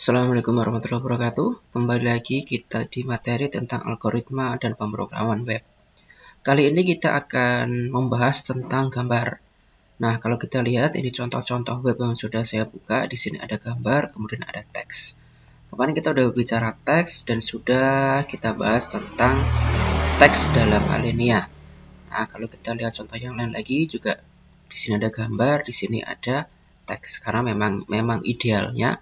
Assalamualaikum warahmatullahi wabarakatuh. Kembali lagi kita di materi tentang algoritma dan pemrograman web. Kali ini kita akan membahas tentang gambar. Nah, kalau kita lihat ini contoh-contoh web yang sudah saya buka. Di sini ada gambar, kemudian ada teks. Kemarin kita udah bicara teks dan sudah kita bahas tentang teks dalam Alinea. Nah, kalau kita lihat contoh yang lain lagi juga di sini ada gambar, di sini ada teks. Karena memang idealnya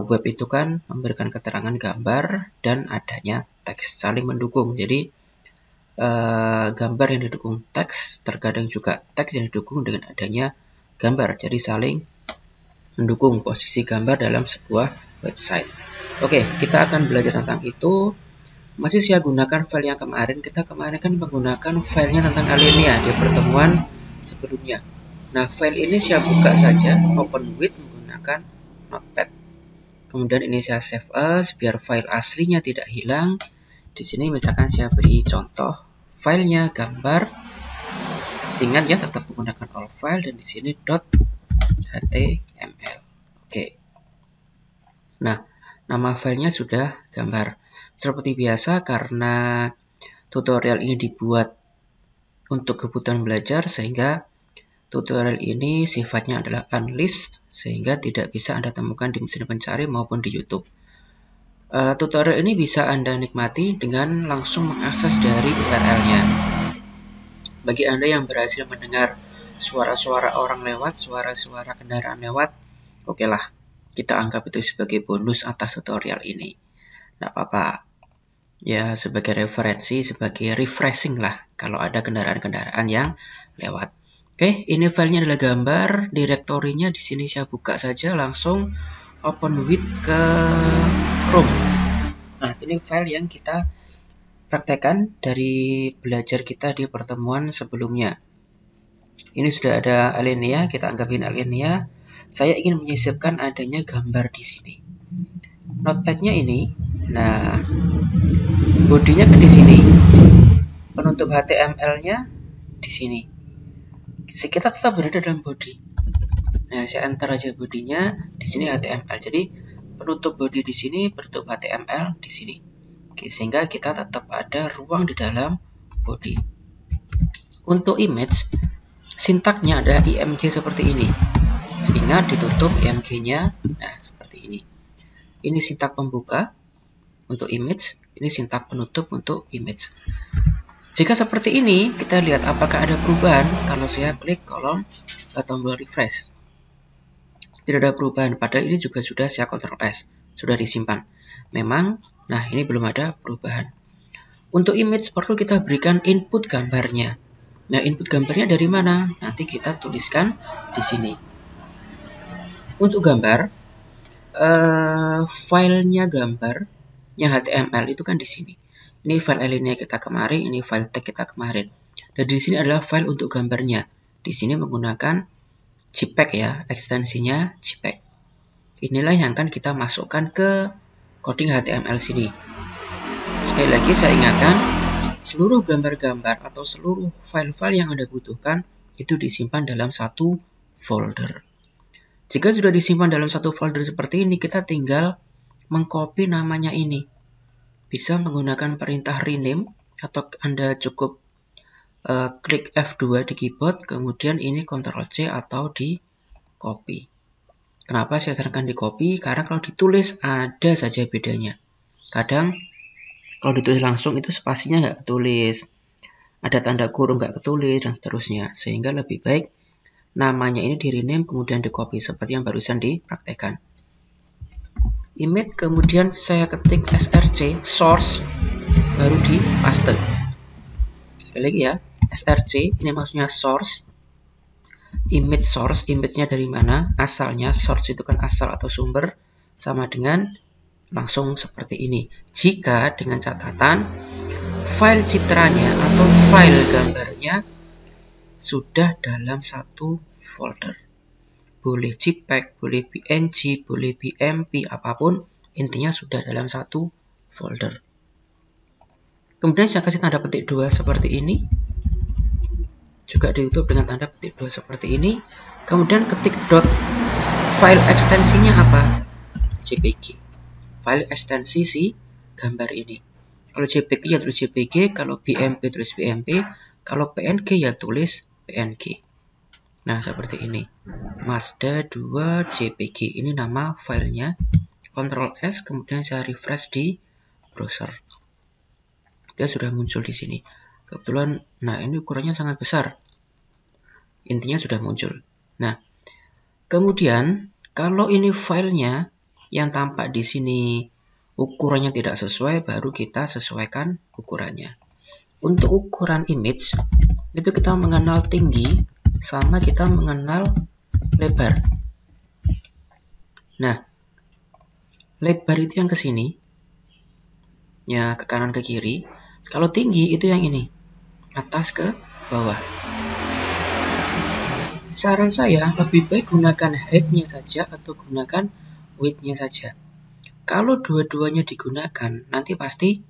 web itu kan memberikan keterangan gambar dan adanya teks saling mendukung. Jadi gambar yang didukung teks, terkadang juga teks yang didukung dengan adanya gambar. Jadi saling mendukung posisi gambar dalam sebuah website. Oke, kita akan belajar tentang itu. Masih saya gunakan file yang kemarin. Kita kemarin kan menggunakan filenya tentang Alinea di pertemuan sebelumnya. Nah, file ini saya buka saja, open with menggunakan Notepad. Kemudian ini saya save as biar file aslinya tidak hilang. Di sini misalkan saya beri contoh filenya gambar. Ingat ya, tetap menggunakan all file dan di sini .html. Oke. Nah, nama filenya sudah gambar. Seperti biasa karena tutorial ini dibuat untuk kebutuhan belajar sehingga tutorial ini sifatnya adalah unlist sehingga tidak bisa Anda temukan di mesin pencari maupun di YouTube. Tutorial ini bisa Anda nikmati dengan langsung mengakses dari URL-nya. Bagi Anda yang berhasil mendengar suara-suara orang lewat, suara-suara kendaraan lewat, oke lah, kita anggap itu sebagai bonus atas tutorial ini. Nggak apa-apa. Ya, sebagai referensi, sebagai refreshing lah kalau ada kendaraan-kendaraan yang lewat. Oke, ini filenya adalah gambar, direktorinya di sini saya buka saja langsung open with ke Chrome. Nah, ini file yang kita praktekkan dari belajar kita di pertemuan sebelumnya. Ini sudah ada Alinea, kita anggapin Alinea. Saya ingin menyisipkan adanya gambar di sini. Notepad-nya ini, nah, bodinya kan di sini. Penutup HTML-nya di sini. Kita tetap berada dalam body. Nah, saya enter aja bodinya, di sini HTML. Jadi penutup body di sini, penutup HTML di sini. Oke, sehingga kita tetap ada ruang di dalam body. Untuk image, sintaknya ada img seperti ini. Ingat ditutup img-nya, nah seperti ini. Ini sintak pembuka untuk image, ini sintak penutup untuk image. Jika seperti ini, kita lihat apakah ada perubahan kalau saya klik kolom tombol refresh. Tidak ada perubahan, padahal ini juga sudah saya Ctrl S, sudah disimpan. Memang, nah ini belum ada perubahan. Untuk image perlu kita berikan input gambarnya. Nah, input gambarnya dari mana? Nanti kita tuliskan di sini. Untuk gambar, filenya gambarnya HTML itu kan di sini. Ini file Alinea kita kemarin, ini file tag kita kemarin. Dan di sini adalah file untuk gambarnya. Di sini menggunakan JPEG ya, ekstensinya JPEG. Inilah yang akan kita masukkan ke coding HTML sini. Sekali lagi saya ingatkan, seluruh gambar-gambar atau seluruh file-file yang Anda butuhkan itu disimpan dalam satu folder. Jika sudah disimpan dalam satu folder seperti ini, kita tinggal mengcopy namanya ini. Bisa menggunakan perintah rename atau Anda cukup klik F2 di keyboard, kemudian ini Ctrl C atau di copy. Kenapa saya sarankan di copy? Karena kalau ditulis ada saja bedanya. Kadang kalau ditulis langsung itu spasinya nggak ketulis, ada tanda kurung nggak ketulis dan seterusnya. Sehingga lebih baik namanya ini di rename kemudian di copy seperti yang barusan dipraktekkan. Image kemudian saya ketik src source baru di paste. Sekali lagi ya, src ini maksudnya source, image source, image-nya dari mana, asalnya, source itu kan asal atau sumber, sama dengan langsung seperti ini. Jika dengan catatan file citranya atau file gambarnya sudah dalam satu folder. Boleh JPEG, boleh PNG, boleh BMP, apapun, intinya sudah dalam satu folder. Kemudian saya kasih tanda petik 2 seperti ini. Juga ditutup dengan tanda petik 2 seperti ini. Kemudian ketik dot, file ekstensinya apa? JPG. File ekstensi si gambar ini. Kalau JPG ya tulis JPG, kalau BMP tulis BMP, kalau PNG ya tulis PNG. Nah, seperti ini. Mazda 2 JPG. Ini nama filenya. Ctrl S, kemudian saya refresh di browser. Dia sudah muncul di sini. Kebetulan, nah ini ukurannya sangat besar. Intinya sudah muncul. Nah, kemudian kalau ini filenya yang tampak di sini ukurannya tidak sesuai, baru kita sesuaikan ukurannya. Untuk ukuran image, itu kita mengenal tinggi sama kita mengenal lebar. Nah, lebar itu yang ke sini, ya ke kanan ke kiri. Kalau tinggi itu yang ini, atas ke bawah. Saran saya lebih baik gunakan height-nya saja atau gunakan width-nya saja. Kalau dua-duanya digunakan, nanti pasti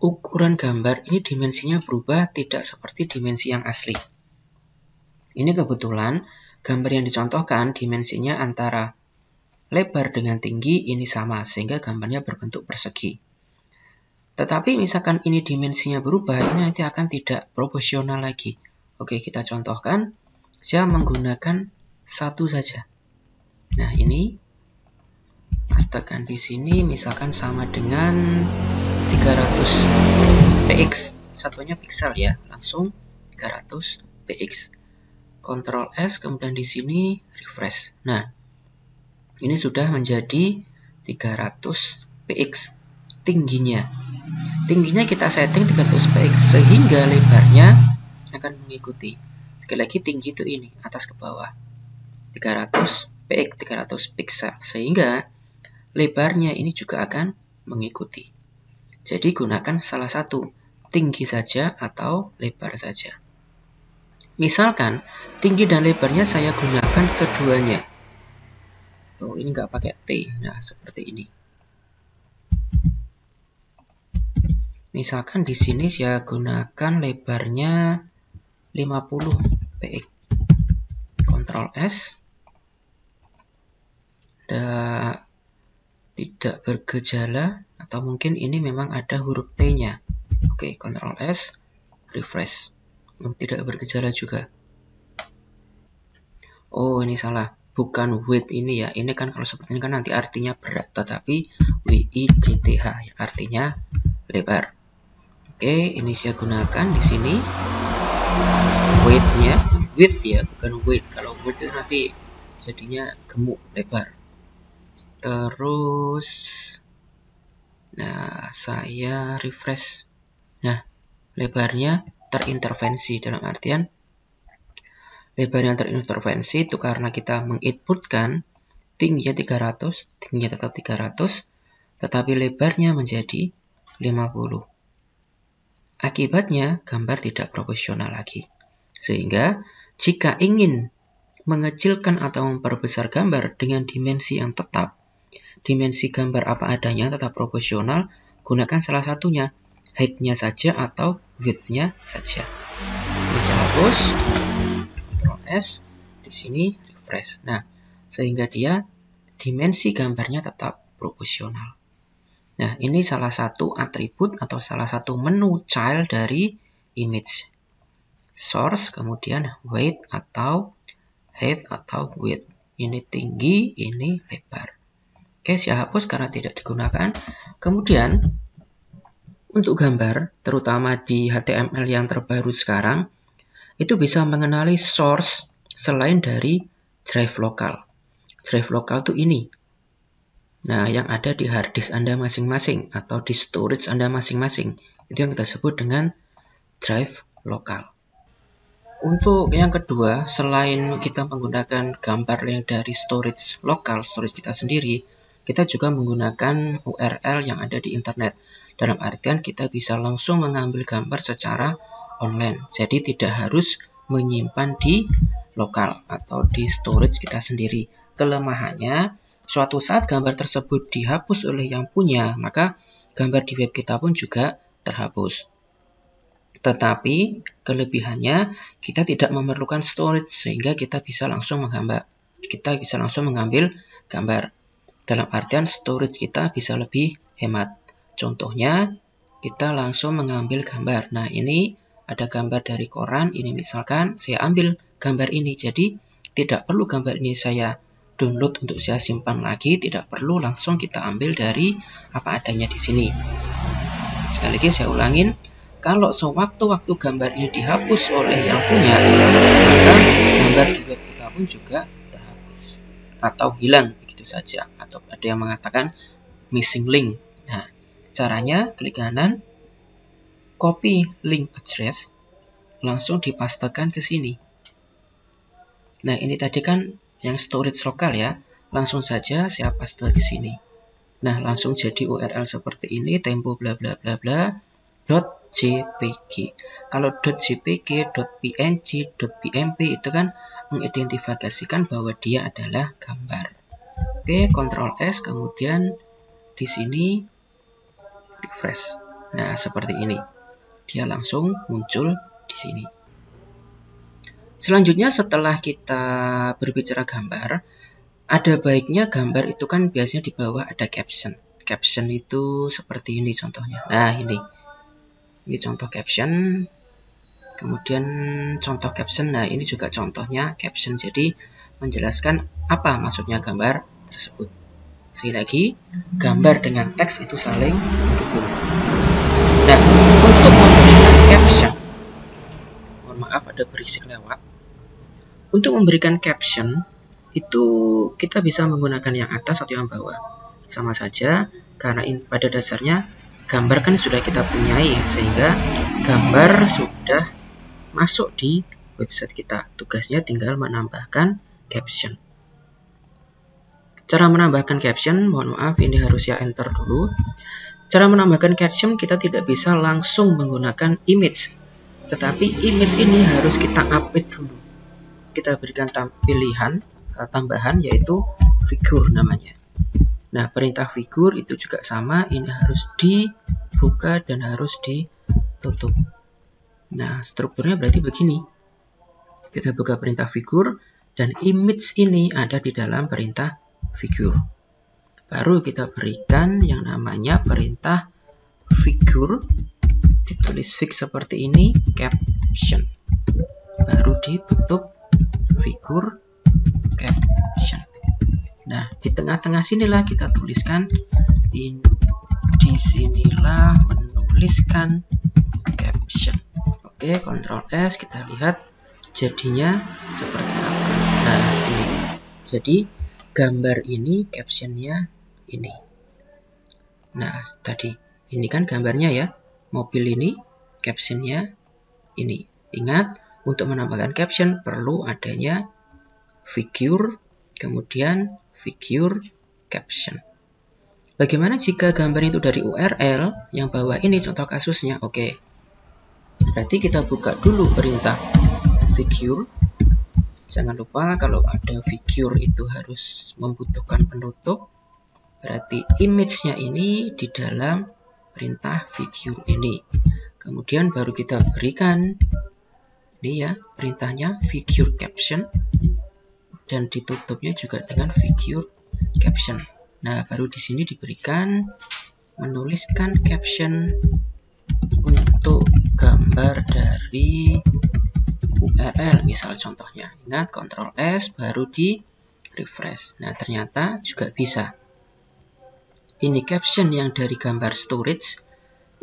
ukuran gambar ini dimensinya berubah, tidak seperti dimensi yang asli. Ini kebetulan gambar yang dicontohkan dimensinya antara lebar dengan tinggi ini sama, sehingga gambarnya berbentuk persegi. Tetapi misalkan ini dimensinya berubah, ini nanti akan tidak proporsional lagi. Oke, kita contohkan. Saya menggunakan satu saja. Nah, ini tekan di sini misalkan sama dengan 300 px. Satunya pixel ya, langsung 300 px. Ctrl S, kemudian di sini refresh. Nah, ini sudah menjadi 300 px tingginya. Tingginya kita setting 300 px sehingga lebarnya akan mengikuti. Sekali lagi tinggi itu ini, atas ke bawah. 300 px, 300 pixel. Sehingga lebarnya ini juga akan mengikuti. Jadi gunakan salah satu, tinggi saja atau lebar saja. Misalkan tinggi dan lebarnya saya gunakan keduanya. Oh, ini nggak pakai T. Nah, seperti ini. Misalkan di sini saya gunakan lebarnya 50 px. Ctrl S. Tidak bergejala, atau mungkin ini memang ada huruf T-nya. Oke, Ctrl S, refresh. Tidak bergejala juga. Oh, ini salah. Bukan width ini ya. Ini kan kalau seperti ini kan nanti artinya berat, tetapi width artinya lebar. Oke, ini saya gunakan di sini. Width-nya, width ya, bukan width. Kalau width itu nanti jadinya gemuk, lebar. Terus, nah, saya refresh. Nah, lebarnya terintervensi, dalam artian lebar yang terintervensi itu karena kita menginputkan tingginya 300, tingginya tetap 300, tetapi lebarnya menjadi 50. Akibatnya gambar tidak proporsional lagi. Sehingga jika ingin mengecilkan atau memperbesar gambar dengan dimensi yang tetap, dimensi gambar apa adanya tetap proporsional, gunakan salah satunya, height-nya saja atau width-nya saja. Ini saya hapus, Ctrl S, di sini refresh. Nah, sehingga dia dimensi gambarnya tetap proporsional. Nah, ini salah satu atribut atau salah satu menu child dari image. Source, kemudian weight atau height atau width. Ini tinggi, ini lebar. Oke, saya hapus karena tidak digunakan. Kemudian, untuk gambar, terutama di HTML yang terbaru sekarang, itu bisa mengenali source selain dari drive lokal. Drive lokal itu ini. Nah, yang ada di hard disk Anda masing-masing atau di storage Anda masing-masing. Itu yang kita sebut dengan drive lokal. Untuk yang kedua, selain kita menggunakan gambar yang dari storage lokal, storage kita sendiri, kita juga menggunakan URL yang ada di internet. Dalam artian kita bisa langsung mengambil gambar secara online. Jadi tidak harus menyimpan di lokal atau di storage kita sendiri. Kelemahannya, suatu saat gambar tersebut dihapus oleh yang punya, maka gambar di web kita pun juga terhapus. Tetapi kelebihannya kita tidak memerlukan storage sehingga kita bisa langsung menggambar. Kita bisa langsung mengambil gambar. Dalam artian storage kita bisa lebih hemat. Contohnya, kita langsung mengambil gambar. Nah, ini ada gambar dari koran. Ini misalkan saya ambil gambar ini. Jadi, tidak perlu gambar ini saya download untuk saya simpan lagi. Tidak perlu, langsung kita ambil dari apa adanya di sini. Sekali lagi saya ulangin. Kalau sewaktu-waktu gambar ini dihapus oleh yang punya, maka gambar di web kita pun juga terhapus atau hilang begitu saja. Atau ada yang mengatakan missing link. Nah, caranya klik kanan, copy link address, langsung dipastekan ke sini. Nah, ini tadi kan yang storage lokal ya. Langsung saja saya paste di sini. Nah, langsung jadi URL seperti ini, tempo bla bla bla bla .jpg. Kalau .jpg, .png, .bmp itu kan mengidentifikasikan bahwa dia adalah gambar. Oke, Ctrl S, kemudian di sini refresh. Nah, seperti ini. Dia langsung muncul di sini. Selanjutnya setelah kita berbicara gambar, ada baiknya gambar itu kan biasanya di bawah ada caption. Caption itu seperti ini contohnya. Nah, ini contoh caption. Kemudian contoh caption. Nah, ini juga contohnya caption. Jadi menjelaskan apa maksudnya gambar tersebut. Sekali lagi, gambar dengan teks itu saling mendukung. Nah, untuk memberikan caption, mohon maaf ada berisik lewat. Untuk memberikan caption itu kita bisa menggunakan yang atas atau yang bawah. Sama saja, karena pada dasarnya gambar kan sudah kita punyai, sehingga gambar sudah masuk di website kita. Tugasnya tinggal menambahkan caption. Cara menambahkan caption, mohon maaf ini harus ya enter dulu. Cara menambahkan caption kita tidak bisa langsung menggunakan image, tetapi image ini harus kita update dulu. Kita berikan pilihan tambahan yaitu figur namanya. Nah, perintah figur itu juga sama, ini harus dibuka dan harus ditutup. Nah, strukturnya berarti begini. Kita buka perintah figur dan image ini ada di dalam perintah figur. Baru kita berikan yang namanya perintah figur, ditulis fix seperti ini, caption. Baru ditutup figur caption. Nah, di tengah-tengah sinilah kita tuliskan di sinilah menuliskan caption. Oke, Ctrl S, kita lihat jadinya seperti apa. Nah, ini. Jadi gambar ini captionnya ini. Nah, tadi ini kan gambarnya ya. Mobil ini captionnya ini. Ingat, untuk menambahkan caption perlu adanya figur, kemudian figur caption. Bagaimana jika gambar itu dari URL yang bawah ini contoh kasusnya? Oke. Berarti kita buka dulu perintah figur. Jangan lupa kalau ada figur itu harus membutuhkan penutup. Berarti image-nya ini di dalam perintah figur ini. Kemudian baru kita berikan ini ya, perintahnya figur caption. Dan ditutupnya juga dengan figur caption. Nah, baru di sini diberikan menuliskan caption untuk gambar dari URL, misal contohnya. Ingat, Ctrl S, baru di refresh. Nah, ternyata juga bisa. Ini caption yang dari gambar storage,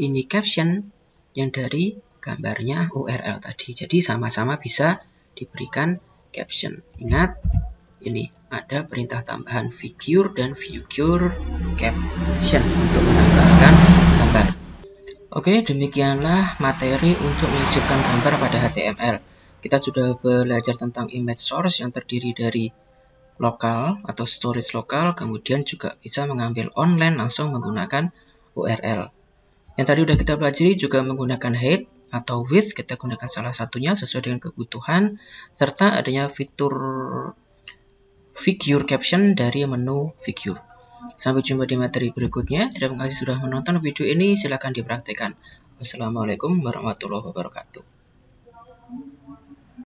ini caption yang dari gambarnya URL tadi. Jadi sama-sama bisa diberikan caption. Ingat, ini ada perintah tambahan figur dan figur caption untuk menambahkan gambar. Oke, demikianlah materi untuk menyisipkan gambar pada HTML. Kita sudah belajar tentang image source yang terdiri dari lokal atau storage lokal, kemudian juga bisa mengambil online langsung menggunakan URL. Yang tadi sudah kita pelajari juga menggunakan height atau width, kita gunakan salah satunya sesuai dengan kebutuhan, serta adanya fitur figur caption dari menu figur. Sampai jumpa di materi berikutnya. Terima kasih sudah menonton video ini, silakan dipraktikkan. Wassalamualaikum warahmatullahi wabarakatuh.